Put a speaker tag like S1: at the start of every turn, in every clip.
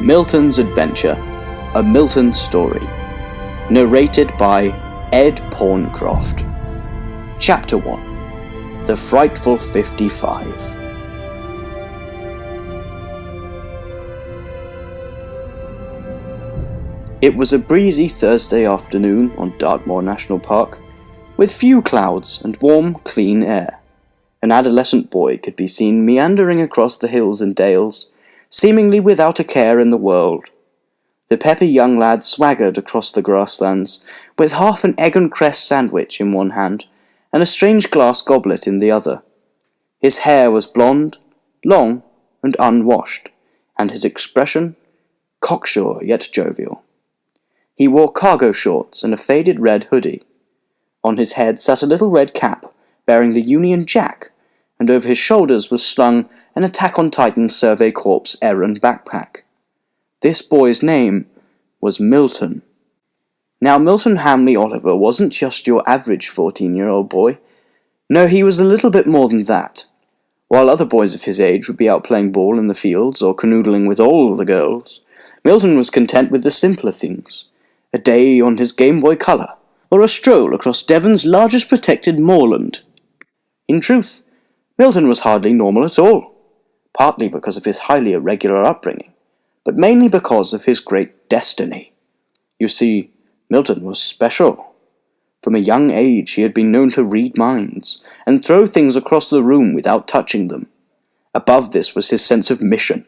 S1: Milton's Adventure, a Milton story. Narrated by Ed Pawncroft. Chapter 1. The Frightful 55. It was a breezy Thursday afternoon on Dartmoor National Park, with few clouds and warm, clean air. An adolescent boy could be seen meandering across the hills and dales, seemingly without a care in the world. The peppy young lad swaggered across the grasslands, with half an egg and cress sandwich in one hand, and a strange glass goblet in the other. His hair was blonde, long, and unwashed, and his expression cocksure yet jovial. He wore cargo shorts and a faded red hoodie. On his head sat a little red cap, bearing the Union Jack, and over his shoulders was slung an Attack on Titan Survey Corps errand backpack. This boy's name was Milton. Now, Milton Hamleigh Oliver wasn't just your average 14-year-old boy. No, he was a little bit more than that. While other boys of his age would be out playing ball in the fields or canoodling with all the girls, Milton was content with the simpler things. A day on his Game Boy Color, or a stroll across Devon's largest protected moorland. In truth, Milton was hardly normal at all, partly because of his highly irregular upbringing, but mainly because of his great destiny. You see, Milton was special. From a young age he had been known to read minds, and throw things across the room without touching them. Above this was his sense of mission.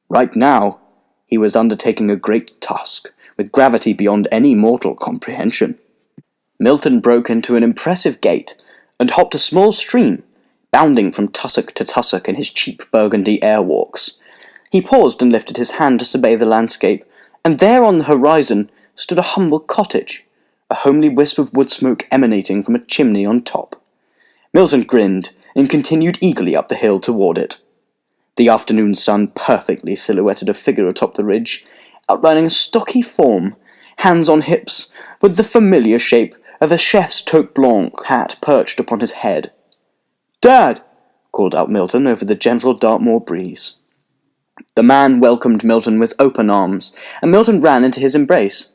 S1: Right now, he was undertaking a great task, with gravity beyond any mortal comprehension. Milton broke into an impressive gait, and hopped a small stream, bounding from tussock to tussock in his cheap burgundy airwalks. He paused and lifted his hand to survey the landscape, and there on the horizon stood a humble cottage, a homely wisp of wood smoke emanating from a chimney on top. Milton grinned and continued eagerly up the hill toward it. The afternoon sun perfectly silhouetted a figure atop the ridge, outlining a stocky form, hands on hips, with the familiar shape of a chef's toque blanc hat perched upon his head. "Dad!" called out Milton over the gentle Dartmoor breeze. The man welcomed Milton with open arms, and Milton ran into his embrace.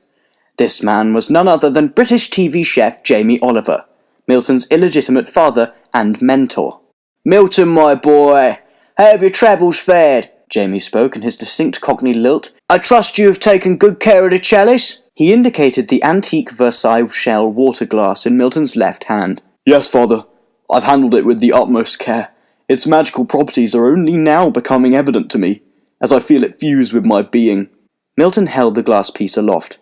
S1: This man was none other than British TV chef Jamie Oliver, Milton's illegitimate father and mentor. "Milton, my boy, how have your travels fared?" Jamie spoke in his distinct Cockney lilt. "I trust you have taken good care of the chalice?" He indicated the antique Versailles shell water glass in Milton's left hand. "Yes, father. I've handled it with the utmost care. Its magical properties are only now becoming evident to me, as I feel it fuse with my being." Milton held the glass piece aloft.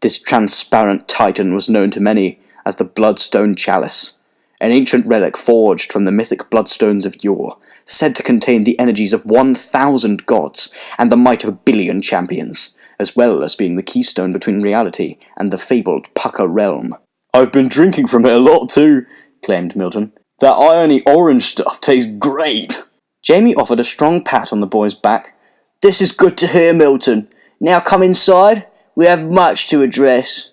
S1: This transparent titan was known to many as the Bloodstone Chalice, an ancient relic forged from the mythic bloodstones of yore, said to contain the energies of 1,000 gods and the might of a billion champions, as well as being the keystone between reality and the fabled Pucker realm. "I've been drinking from it a lot too," claimed Milton. "That irony orange stuff tastes great." Jamie offered a strong pat on the boy's back. "This is good to hear, Milton. Now come inside. We have much to address."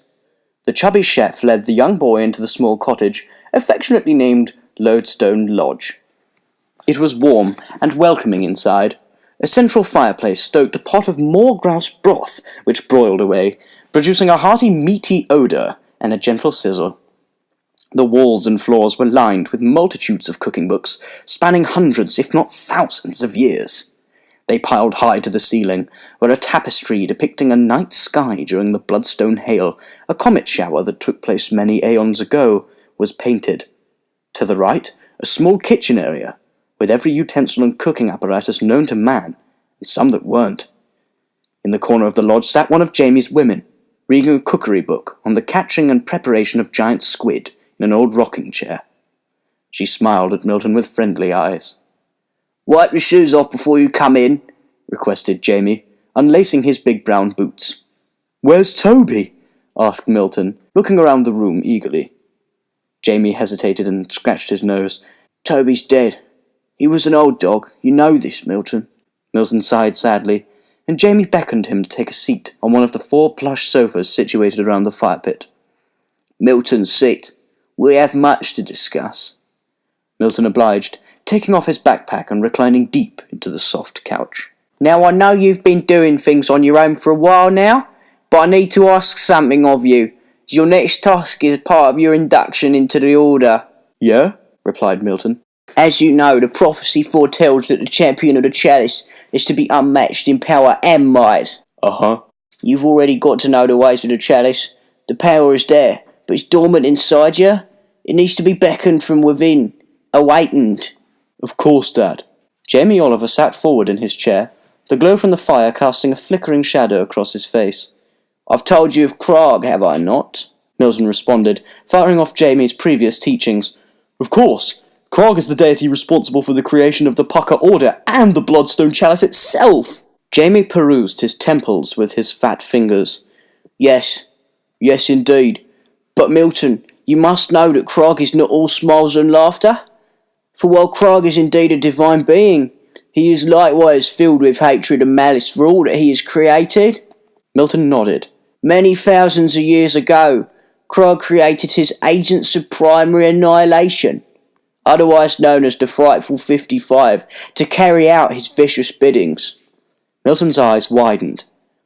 S1: The chubby chef led the young boy into the small cottage, affectionately named Lodestone Lodge. It was warm and welcoming inside. A central fireplace stoked a pot of moor grouse broth, which broiled away, producing a hearty meaty odour and a gentle sizzle. The walls and floors were lined with multitudes of cooking books, spanning hundreds, if not thousands, of years. They piled high to the ceiling, where a tapestry depicting a night sky during the Bloodstone hail, a comet shower that took place many aeons ago, was painted. To the right, a small kitchen area, with every utensil and cooking apparatus known to man, and some that weren't. In the corner of the lodge sat one of Jamie's women, reading a cookery book on the catching and preparation of giant squid in an old rocking chair. She smiled at Milton with friendly eyes. "Wipe your shoes off before you come in," requested Jamie, unlacing his big brown boots. "Where's Toby?" asked Milton, looking around the room eagerly. Jamie hesitated and scratched his nose. "Toby's dead. He was an old dog. You know this, Milton." Milton sighed sadly, and Jamie beckoned him to take a seat on one of the 4 plush sofas situated around the fire pit. "Milton, sit. We have much to discuss." Milton obliged, taking off his backpack and reclining deep into the soft couch. Now I know you've been doing things on your own for a while now, but I need to ask something of you. Your next task is part of your induction into the Order. Yeah? Replied Milton. As you know, the prophecy foretells that the champion of the chalice is to be unmatched in power and might. Uh-huh. You've already got to know the ways of the chalice. The power is there, but it's dormant inside you. It needs to be beckoned from within, awakened. Of course, Dad. Jamie Oliver sat forward in his chair, the glow from the fire casting a flickering shadow across his face. I've told you of Krog, have I not? Milton responded, firing off Jamie's previous teachings. Of course. Krog is the deity responsible for the creation of the Pucker Order and the Bloodstone Chalice itself. Jamie perused his temples with his fat fingers. Yes indeed. But Milton, you must know that Krog is not all smiles and laughter. For while Krog is indeed a divine being, he is likewise filled with hatred and malice for all that he has created. Milton nodded. Many thousands of years ago, Krog created his agents of primary annihilation, otherwise known as the Frightful 55, to carry out his vicious biddings. Milton's eyes widened.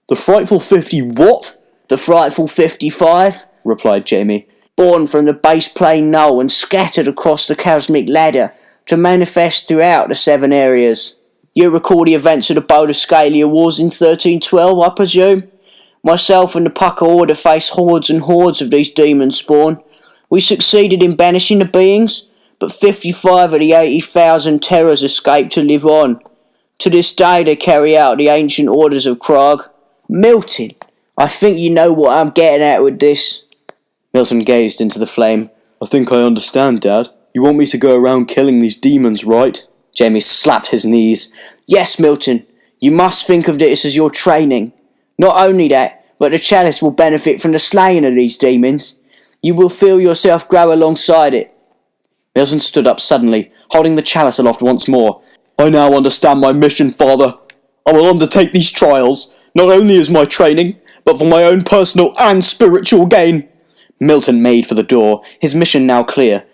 S1: The Frightful 50 what? The Frightful 55, replied Jamie, born from the base plane null and scattered across the cosmic ladder to manifest throughout the 7 areas. You recall the events of the Boulder Scalia Wars in 1312, I presume? Myself and the Pucker Order faced hordes and hordes of these demon spawn. We succeeded in banishing the beings, but 55 of the 80,000 terrors escaped to live on. To this day they carry out the ancient orders of Krog. Milton, I think you know what I'm getting at with this. Milton gazed into the flame. I think I understand, Dad. You want me to go around killing these demons, right? Jamie slapped his knees. Yes, Milton, you must think of this as your training. Not only that, but the chalice will benefit from the slaying of these demons. You will feel yourself grow alongside it. Milton stood up suddenly, holding the chalice aloft once more. I now understand my mission, Father. I will undertake these trials, not only as my training, but for my own personal and spiritual gain. Milton made for the door, his mission now clear.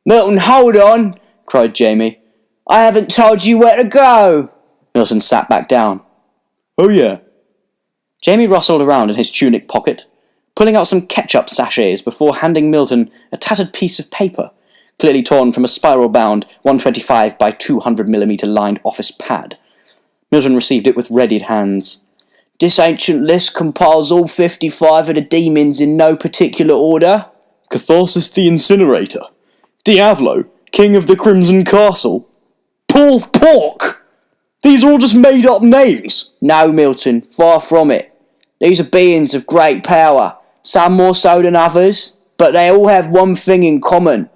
S1: Milton, hold on, cried Jamie. I haven't told you where to go. Milton sat back down. Oh yeah. Jamie rustled around in his tunic pocket, pulling out some ketchup sachets before handing Milton a tattered piece of paper, clearly torn from a spiral-bound 125 by 200mm lined office pad. Milton received it with readied hands. This ancient list compiles all 55 of the demons in no particular order. Catharsis the Incinerator. Diavolo, King of the Crimson Castle. Paul Pork! These are all just made-up names. No, Milton, far from it. These are beings of great power, some more so than others, but they all have one thing in common.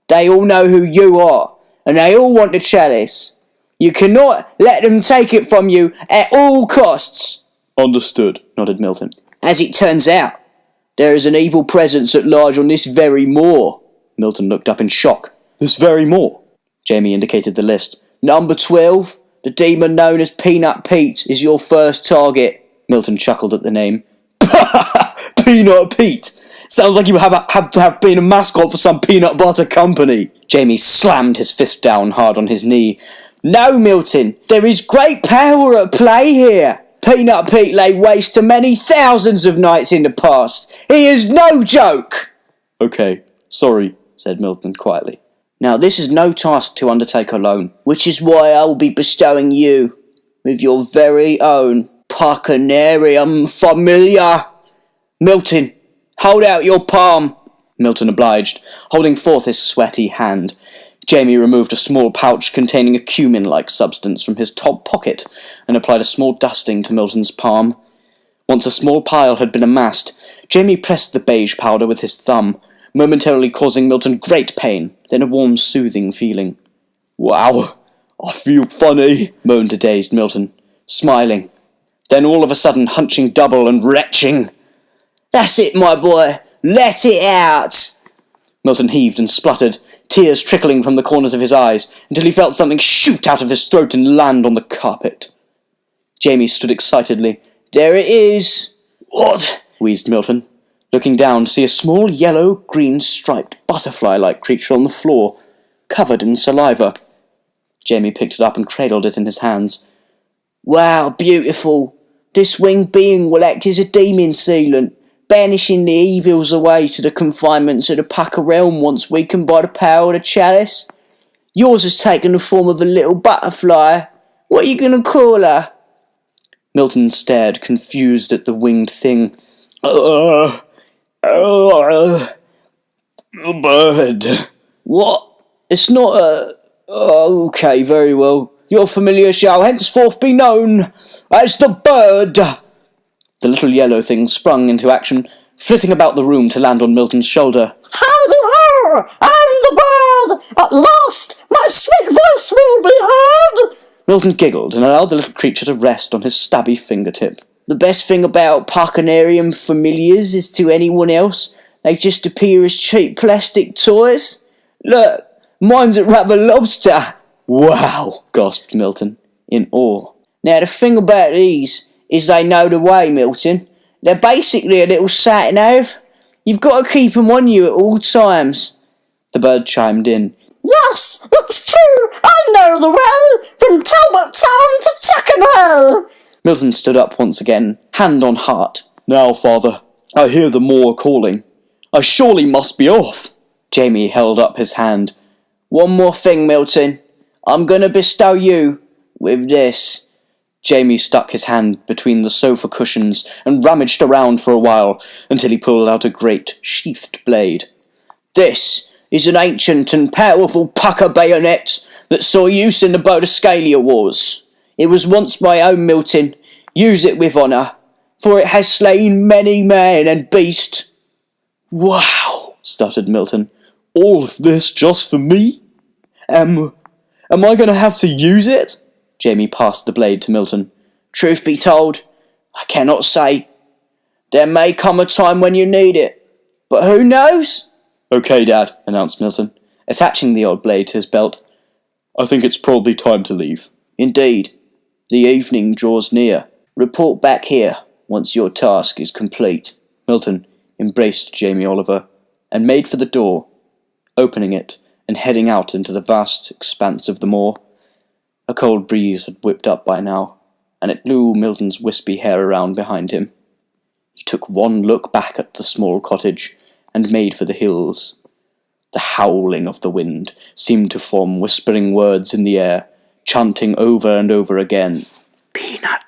S1: They all know who you are, and they all want the chalice. You cannot let them take it from you at all costs. Understood, nodded Milton. As it turns out, there is an evil presence at large on this very moor. Milton looked up in shock. This very moor? Jamie indicated the list. Number 12, the demon known as Peanut Pete, is your first target. Milton chuckled at the name. Peanut Pete! Sounds like you have to have been a mascot for some peanut butter company. Jamie slammed his fist down hard on his knee. No, Milton, there is great power at play here. Peanut Pete laid waste to many thousands of nights in the past. He is no joke. Okay, sorry, said Milton quietly. Now this is no task to undertake alone, which is why I will be bestowing you with your very own Puckanarium familiar. Milton, hold out your palm. Milton obliged, holding forth his sweaty hand. Jamie removed a small pouch containing a cumin-like substance from his top pocket and applied a small dusting to Milton's palm. Once a small pile had been amassed, Jamie pressed the beige powder with his thumb, momentarily causing Milton great pain, then a warm, soothing feeling. Wow, I feel funny, moaned the dazed Milton, smiling. Then all of a sudden hunching double and retching. That's it, my boy, let it out! Milton heaved and spluttered, tears trickling from the corners of his eyes, until he felt something shoot out of his throat and land on the carpet. Jamie stood excitedly. There it is! What? Wheezed Milton, looking down to see a small yellow-green striped butterfly-like creature on the floor, covered in saliva. Jamie picked it up and cradled it in his hands. Wow, beautiful. This winged being will act as a demon sealant, banishing the evils away to the confinements of the Pucker realm once weakened by the power of the chalice. Yours has taken the form of a little butterfly. What are you going to call her? Milton stared, confused at the winged thing. A bird. What? It's not a... Okay, very well. Your familiar shall henceforth be known as the bird. The little yellow thing sprung into action, flitting about the room to land on Milton's shoulder.
S2: Howdy-ho! I'm the bird! At last, my sweet voice will be heard!
S1: Milton giggled and allowed the little creature to rest on his stabby fingertip. The best thing about Parkinarium familiars is to anyone else, they just appear as cheap plastic toys. Look, mine's a rubber lobster. Wow, gasped Milton, in awe. Now the thing about these is they know the way, Milton. They're basically a little sat-nav. You've got to keep 'em on you at all times. The bird chimed in.
S2: Yes, it's true, I know the way, from Talbot Town to Tuckenhall.
S1: Milton stood up once again, hand on heart. Now, father, I hear the moor calling. I surely must be off. Jamie held up his hand. One more thing, Milton. I'm going to bestow you with this. Jamie stuck his hand between the sofa cushions and rummaged around for a while until he pulled out a great sheathed blade. This is an ancient and powerful pucker bayonet that saw use in the Bodiscalia Wars. It was once my own, Milton. Use it with honour, for it has slain many man and beast. Wow, stuttered Milton. All of this just for me? Am I going to have to use it? Jamie passed the blade to Milton. Truth be told, I cannot say. There may come a time when you need it, but who knows? Okay, Dad, announced Milton, attaching the old blade to his belt. I think it's probably time to leave. Indeed. The evening draws near. Report back here once your task is complete. Milton embraced Jamie Oliver and made for the door, opening it and heading out into the vast expanse of the moor. A cold breeze had whipped up by now, and it blew Milton's wispy hair around behind him. He took one look back at the small cottage and made for the hills. The howling of the wind seemed to form whispering words in the air, chanting over and over again, Peanut